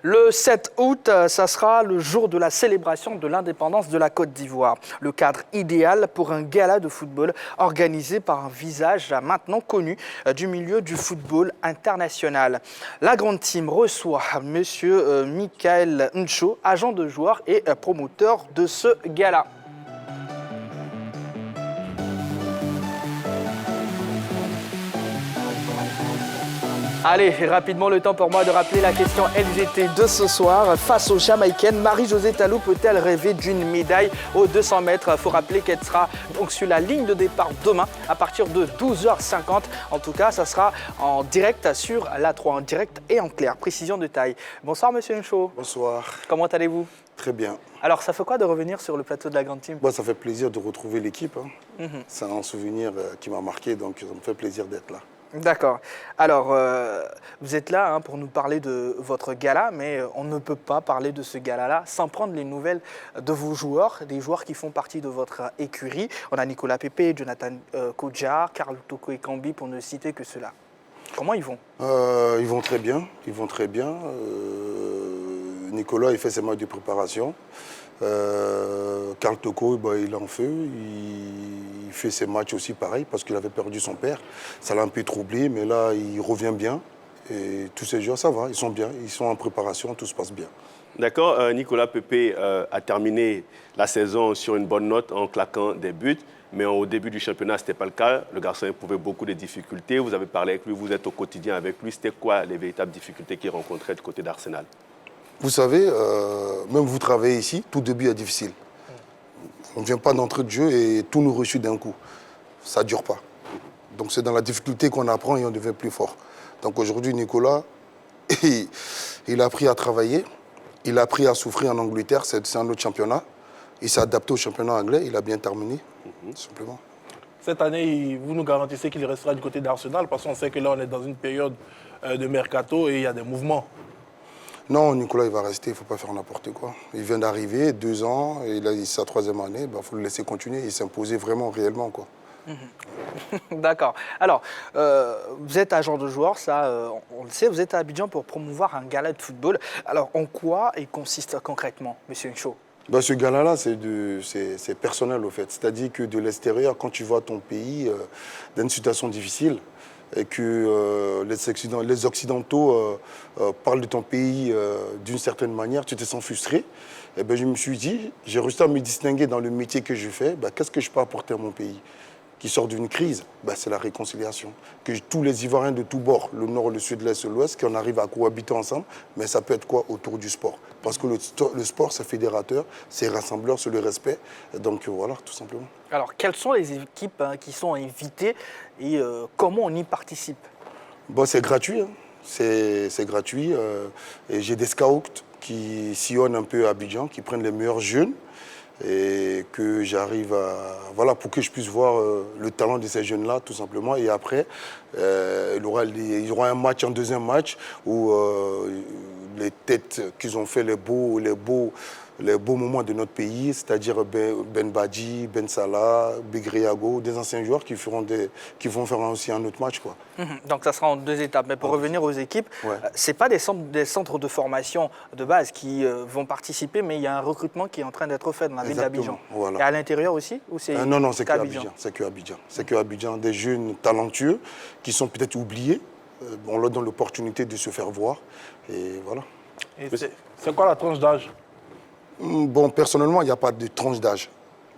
Le 7 août, ça sera le jour de la célébration de l'indépendance de la Côte d'Ivoire. Le cadre idéal pour un gala de football organisé par un visage maintenant connu du milieu du football international. La grande team reçoit M. Michael Ncho, agent de joueur et promoteur de ce gala. Allez, rapidement le temps pour moi de rappeler la question LGT de ce soir. Face aux Jamaïcaines, Marie-Josée Talou peut-elle rêver d'une médaille aux 200 mètres? Il faut rappeler qu'elle sera donc sur la ligne de départ demain à partir de 12h50. En tout cas, ça sera en direct sur la 3, en direct et en clair. Précision de taille. Bonsoir Monsieur Ncho. Bonsoir. Comment allez-vous? Très bien. Alors, ça fait quoi de revenir sur le plateau de la grande team? Ça fait plaisir de retrouver l'équipe. C'est un souvenir qui m'a marqué, donc ça me fait plaisir d'être là. D'accord. Alors, vous êtes là pour nous parler de votre gala, mais on ne peut pas parler de ce gala-là sans prendre les nouvelles de vos joueurs, des joueurs qui font partie de votre écurie. On a Nicolas Pepe, Jonathan Kodjar, Karl Toko Ekambi, pour ne citer que cela. Comment ils vont? Ils vont très bien. Ils vont très bien. Nicolas, il fait ses matchs de préparation. Karl Toko, il est en feu. Il fait ses matchs aussi pareil parce qu'il avait perdu son père. Ça l'a un peu troublé, mais là, il revient bien. Et tous ces joueurs, ça va, ils sont bien. Ils sont en préparation, tout se passe bien. D'accord. Nicolas Pepe a terminé la saison sur une bonne note en claquant des buts. Mais au début du championnat, ce n'était pas le cas. Le garçon éprouvait beaucoup de difficultés. Vous avez parlé avec lui, vous êtes au quotidien avec lui. C'était quoi les véritables difficultés qu'il rencontrait du côté d'Arsenal? Vous savez, même vous travaillez ici, tout début est difficile. On ne vient pas d'entrée de jeu et tout nous reçut d'un coup. Ça ne dure pas. Donc c'est dans la difficulté qu'on apprend et on devient plus fort. Donc aujourd'hui, Nicolas, il a appris à travailler, il a appris à souffrir en Angleterre, c'est un autre championnat. Il s'est adapté au championnat anglais, il a bien terminé, tout simplement. Cette année, vous nous garantissez qu'il restera du côté d'Arsenal parce qu'on sait que là, on est dans une période de mercato et il y a des mouvements. Non, Nicolas, il va rester, il ne faut pas faire n'importe quoi. Il vient d'arriver, 2 ans, et il a sa 3e année, il faut le laisser continuer et s'imposer vraiment, réellement, quoi. D'accord. Alors, vous êtes agent de joueur, ça, on le sait, vous êtes à Abidjan pour promouvoir un gala de football. Alors, en quoi il consiste concrètement, Monsieur Ncho? Ce gala-là, c'est personnel, au fait. C'est-à-dire que de l'extérieur, quand tu vois ton pays dans une situation difficile, et que les Occidentaux parlent de ton pays d'une certaine manière, tu te sens frustré. Et je me suis dit, j'ai réussi à me distinguer dans le métier que je fais. Qu'est-ce que je peux apporter à mon pays qui sort d'une crise? C'est la réconciliation. Que tous les Ivoiriens de tous bords, le nord, le sud, l'est, l'ouest, qu'on arrive à cohabiter ensemble, mais ça peut être quoi? Autour du sport. Parce que le sport, c'est fédérateur, c'est rassembleur, c'est le respect. Donc voilà, tout simplement. Alors, quelles sont les équipes qui sont invitées et comment on y participe? C'est gratuit. C'est gratuit. Et j'ai des scouts qui sillonnent un peu à Abidjan, qui prennent les meilleurs jeunes et que j'arrive à... Voilà, pour que je puisse voir le talent de ces jeunes-là, tout simplement. Et après, il y aura un match, un deuxième match, où les têtes qu'ils ont fait, les beaux moments de notre pays, c'est-à-dire Ben Badji, Ben Salah, Begriago, des anciens joueurs qui vont faire aussi un autre match, quoi. Donc ça sera en 2 étapes. Mais pour revenir aux équipes, ce n'est pas des centres de formation de base qui vont participer, mais il y a un recrutement qui est en train d'être fait dans la ville d'Abidjan. Voilà. Et à l'intérieur aussi ou Non, c'est que Abidjan. C'est que Abidjan. C'est que Abidjan. Des jeunes talentueux qui sont peut-être oubliés. On leur donne l'opportunité de se faire voir. Et voilà. C'est quoi la tranche d'âge? Personnellement, il n'y a pas de tranche d'âge.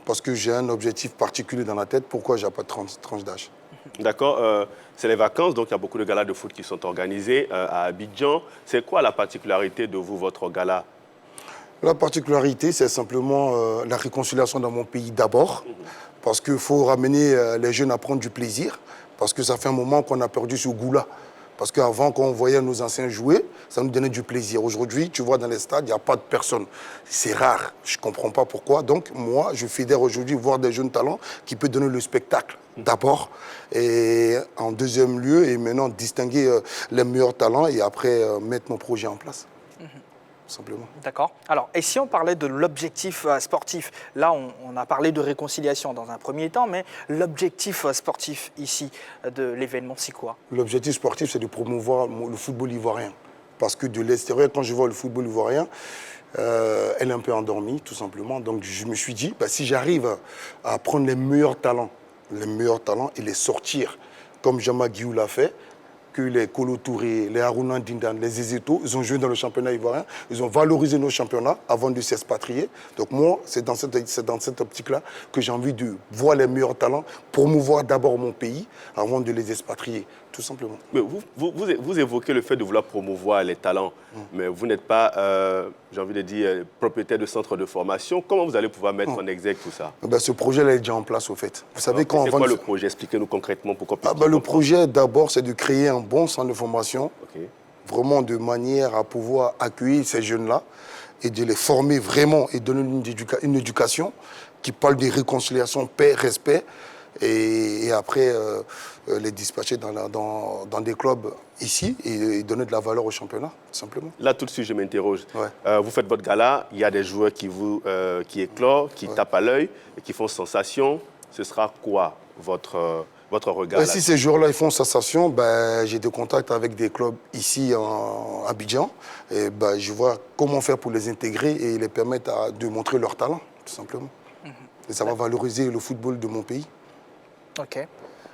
Parce que j'ai un objectif particulier dans la tête. Pourquoi il n'y a pas de tranche d'âge? D'accord. C'est les vacances, donc il y a beaucoup de galas de foot qui sont organisés à Abidjan. C'est quoi la particularité de votre gala? La particularité, c'est simplement la réconciliation dans mon pays d'abord. Parce qu'il faut ramener les jeunes à prendre du plaisir. Parce que ça fait un moment qu'on a perdu ce goût-là. Parce qu'avant, quand on voyait nos anciens jouer, ça nous donnait du plaisir. Aujourd'hui, tu vois, dans les stades, il n'y a pas de personne. C'est rare. Je ne comprends pas pourquoi. Donc, moi, je fédère aujourd'hui voir des jeunes talents qui peuvent donner le spectacle d'abord. Et en deuxième lieu, et maintenant, distinguer les meilleurs talents et après mettre mon projet en place. Simplement. D'accord. Alors, et si on parlait de l'objectif sportif, là, on a parlé de réconciliation dans un premier temps, mais l'objectif sportif ici de l'événement, c'est quoi? L'objectif sportif, c'est de promouvoir le football ivoirien. Parce que de l'extérieur, quand je vois le football ivoirien, elle est un peu endormie, tout simplement. Donc je me suis dit, si j'arrive à prendre les meilleurs talents et les sortir, comme Jama Guiou l'a fait, que les Kolo Touré, les Harouna Dindan, les Ezeto, ils ont joué dans le championnat ivoirien, ils ont valorisé nos championnats avant de s'expatrier. Donc moi, c'est dans cette optique-là que j'ai envie de voir les meilleurs talents, promouvoir d'abord mon pays avant de les expatrier, tout simplement. Mais vous évoquez le fait de vouloir promouvoir les talents, mais vous n'êtes pas, j'ai envie de dire, propriétaire de centre de formation. Comment vous allez pouvoir mettre en exergue tout ça? Ce projet-là est déjà en place, au fait. Vous savez, quand c'est quoi le projet? Expliquez-nous concrètement pourquoi. Le projet, d'abord, c'est de créer un bon centre de formation, vraiment de manière à pouvoir accueillir ces jeunes-là et de les former vraiment et donner une éducation qui parle de réconciliation, paix, respect, et après les dispatcher dans des clubs ici et donner de la valeur au championnat, tout simplement. Là, tout de suite, je m'interroge. Ouais. Vous faites votre gala, il y a des joueurs qui éclorent, qui tapent à l'œil et qui font sensation. Ce sera quoi votre regard? Si ces joueurs-là ils font sensation, j'ai des contacts avec des clubs ici en Abidjan. Et je vois comment faire pour les intégrer et les permettre de montrer leur talent, tout simplement. Et ça va valoriser le football de mon pays. Ok.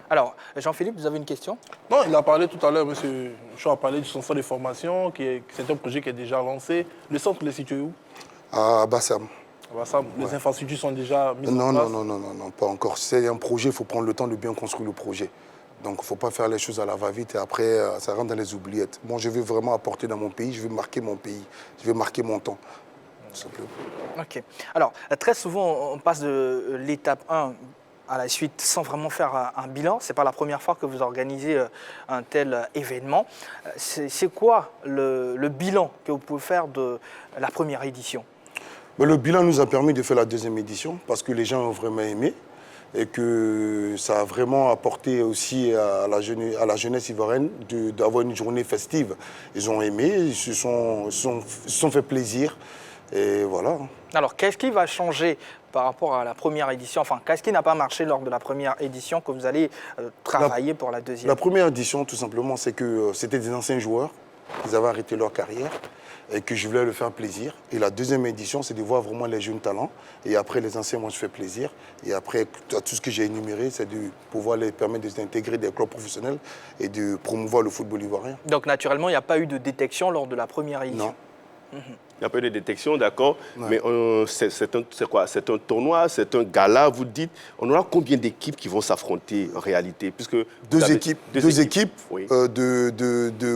Alors, Jean-Philippe, vous avez une question? Non, il a parlé tout à l'heure, monsieur Chou a parlé du centre de formation, c'est un projet qui est déjà lancé. Le centre, il est situé où? À Bassam. Les infrastructures sont déjà mises en place? Non, pas encore. C'est un projet, il faut prendre le temps de bien construire le projet. Donc, il ne faut pas faire les choses à la va-vite et après, ça rentre dans les oubliettes. Moi, je veux vraiment apporter dans mon pays, je veux marquer mon pays, je veux marquer mon temps, tout simplement. Ok. Alors, très souvent, on passe de l'étape 1 à la suite sans vraiment faire un bilan. Ce n'est pas la première fois que vous organisez un tel événement. C'est quoi le bilan que vous pouvez faire de la première édition? Le bilan nous a permis de faire la deuxième édition parce que les gens ont vraiment aimé et que ça a vraiment apporté aussi à la jeunesse ivoirienne d'avoir une journée festive. Ils ont aimé, ils se sont fait plaisir et voilà. Alors, qu'est-ce qui va changer par rapport à la première édition? Enfin, qu'est-ce qui n'a pas marché lors de la première édition que vous allez travailler pour la deuxième? La première édition, tout simplement, c'est que c'était des anciens joueurs. Ils avaient arrêté leur carrière et que je voulais leur faire plaisir. Et la deuxième édition, c'est de voir vraiment les jeunes talents. Et après, les anciens, moi, je fais plaisir. Et après, tout ce que j'ai énuméré, c'est de pouvoir les permettre de s'intégrer des clubs professionnels et de promouvoir le football ivoirien. Donc, naturellement, il n'y a pas eu de détection lors de la première édition? Non. Il n'y a pas eu de détection, d'accord. Ouais. Mais c'est quoi? C'est un tournoi, c'est un gala. Vous dites, on aura combien d'équipes qui vont s'affronter en réalité? Puisque Deux équipes oui.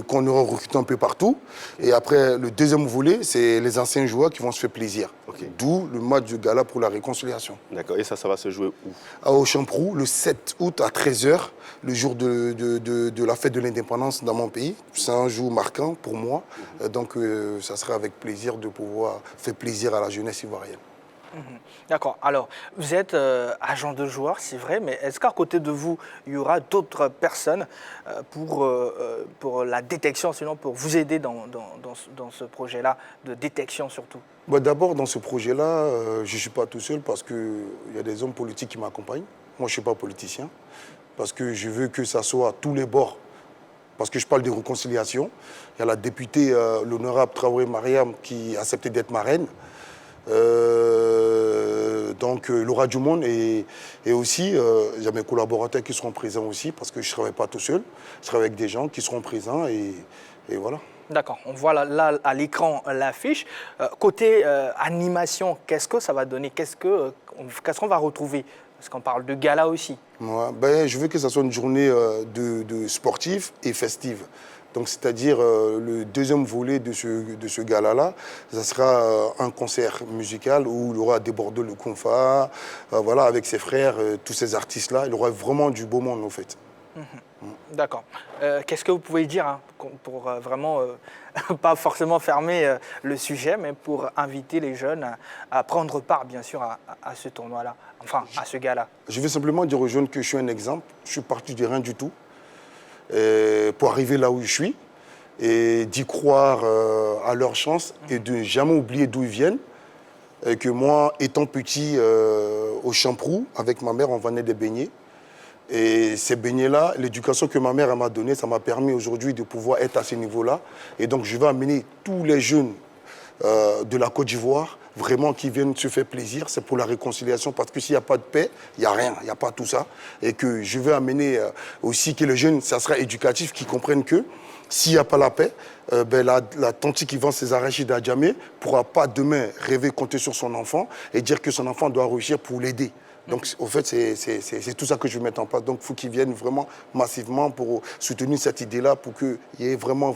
qu'on aura recruté un peu partout. Et après, le deuxième volet, c'est les anciens joueurs qui vont se faire plaisir. Okay. D'où le match de gala pour la réconciliation. D'accord. Et ça va se jouer où? Au Champrou, le 7 août à 13h, le jour de la fête de l'indépendance dans mon pays. C'est un jour marquant pour moi. Donc, ça sera avec plaisir de pouvoir faire plaisir à la jeunesse ivoirienne. D'accord. Alors, vous êtes agent de joueurs, c'est vrai, mais est-ce qu'à côté de vous, il y aura d'autres personnes pour la détection, sinon pour vous aider dans ce projet-là, de détection surtout? D'abord, dans ce projet-là, je ne suis pas tout seul parce qu'il y a des hommes politiques qui m'accompagnent. Moi, je ne suis pas politicien parce que je veux que ça soit à tous les bords. Parce que je parle de réconciliation. Il y a la députée, l'honorable Traoré Mariam, qui a accepté d'être marraine. Donc, Laura Dumont et aussi, il y a mes collaborateurs qui seront présents aussi parce que je ne travaille pas tout seul. Je travaille avec des gens qui seront présents et voilà. D'accord, on voit là à l'écran l'affiche. Côté animation, qu'est-ce que ça va donner? Qu'est-ce qu'on va retrouver? Parce qu'on parle de gala aussi. Ouais, je veux que ça soit une journée de sportive et festive. Donc, c'est-à-dire le deuxième volet de ce gala-là, ça sera un concert musical où il y aura débordé le Konfa, voilà, avec ses frères, tous ces artistes-là. Il y aura vraiment du beau monde, en fait. D'accord. Qu'est-ce que vous pouvez dire pour vraiment, pas forcément fermer le sujet, mais pour inviter les jeunes à prendre part, bien sûr, à ce tournoi-là, enfin, à ce gala? Je vais simplement dire aux jeunes que je suis un exemple. Je suis parti de rien du tout pour arriver là où je suis et d'y croire à leur chance et de ne jamais oublier d'où ils viennent. Et que moi, étant petit au Champrou, avec ma mère, on venait des beignets. Et ces beignets-là, l'éducation que ma mère elle m'a donnée, ça m'a permis aujourd'hui de pouvoir être à ce niveau-là. Et donc, je vais amener tous les jeunes de la Côte d'Ivoire, vraiment qui viennent se faire plaisir. C'est pour la réconciliation, parce que s'il n'y a pas de paix, il n'y a rien, il n'y a pas tout ça. Et que je vais amener aussi que les jeunes, ça sera éducatif, qu'ils comprennent que s'il n'y a pas la paix, la tante qui vend ses arachides à Djamé ne pourra pas demain rêver, compter sur son enfant et dire que son enfant doit réussir pour l'aider. Donc, au fait, c'est tout ça que je vais mettre en place. Donc, il faut qu'ils viennent vraiment massivement pour soutenir cette idée-là, pour qu'il y ait vraiment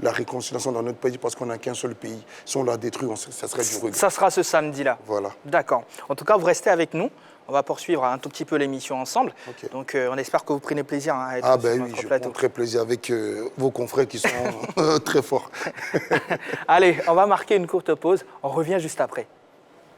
la réconciliation dans notre pays, parce qu'on n'a qu'un seul pays. Si on la détruit, ça serait du regret. Ça sera ce samedi-là. Voilà. D'accord. En tout cas, vous restez avec nous. On va poursuivre un tout petit peu l'émission ensemble. Okay. Donc, on espère que vous prenez plaisir à être sur oui, notre je plateau. prends très plaisir avec vos confrères qui sont très forts. Allez, on va marquer une courte pause. On revient juste après.